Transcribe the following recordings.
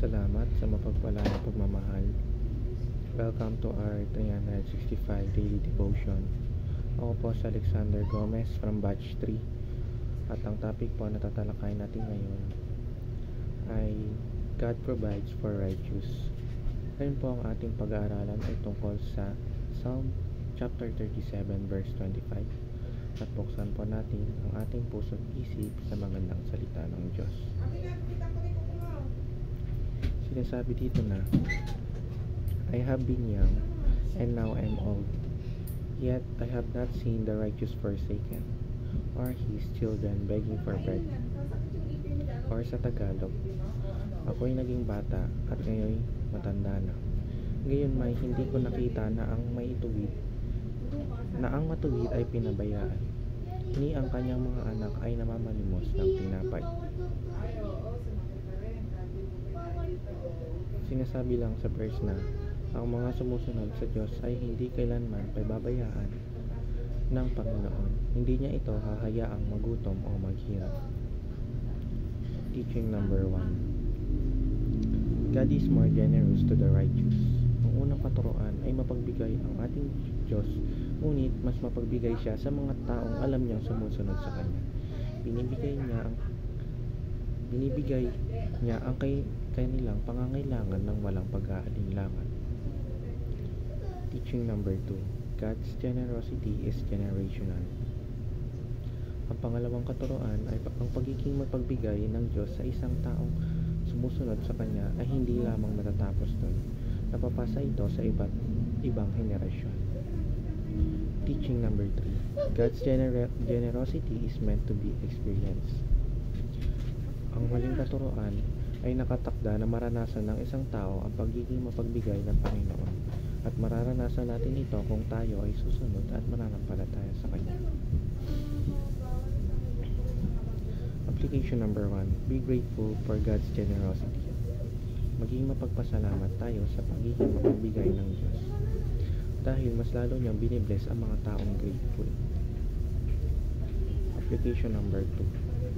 Salamat sa mapagpalang pagmamahal. Welcome to our 365 Daily Devotion. Ako po si Alexander Gomez from Batch 3. At ang topic po na tatalakayin natin ngayon ay God provides for righteous. Ngayon po ang ating pag-aaralan ay tungkol sa Psalm chapter 37 verse 25. At buksan po natin ang ating puso't isip sa magandang salita ng Diyos. Sinasabi dito na, I have been young, and now I am old, yet I have not seen the righteous forsaken, or his children begging for bread. Or sa Tagalog, ako'y naging bata at ngayon matanda na. Ngayon may hindi ko nakita na ang matuwid ay pinabayaan, ni ang kanyang mga anak ay namamalimos ng tinapay. Sinasabi lang sa verse na ang mga sumusunod sa Diyos ay hindi kailanman pababayaan ng Panginoon. Hindi niya ito hahayaang magutom o maghirap. Teaching number 1. God is more generous to the righteous. Ang unang katuroan ay mapagbigay ang ating Diyos, ngunit mas mapagbigay siya sa mga taong alam niyang sumusunod sa Kanya. Binibigay niya ang kanilang pangangailangan ng walang pag-aalinlangan. Teaching number 2. God's generosity is generational. Ang pangalawang katuroan ay ang pagiging mapagbigay ng Diyos sa isang taong sumusunod sa Kanya ay hindi lamang natatapos doon. Napapasa ito sa ibang henerasyon. Teaching number 3. God's generosity is meant to be experienced. Ang huling katuroan ay nakatakda na maranasan ng isang tao ang pagiging mapagbigay ng Panginoon, at mararanasan natin ito kung tayo ay susunod at mananampalataya sa Kanya. Application number 1. Be grateful for God's generosity. Maging mapagpasalamat tayo sa pagiging mapagbigay ng Diyos, dahil mas lalo niyang binibless ang mga taong grateful. Application number 2.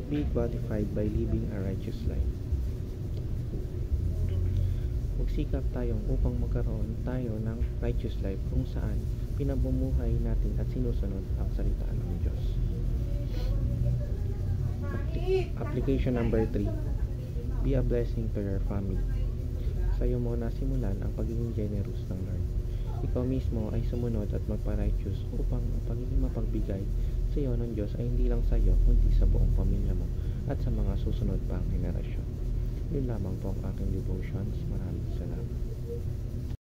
Be gratified by living a righteous life. Magsikap tayong upang magkaroon tayo ng righteous life kung saan pinamumuhay natin at sinusunod ang salita ng Diyos. Application number 3. Be a blessing to your family. Sa iyo mo nasimulan ang pagiging generous ng Lord. Ikaw mismo ay sumunod at magpa-righteous upang ang pagiging mapagbigay sa iyo ng Diyos ay hindi lang sa iyo kundi sa buong pamilya mo at sa mga susunod pang henerasyon. Yun lamang po ang aking devotions. Maraming salamat.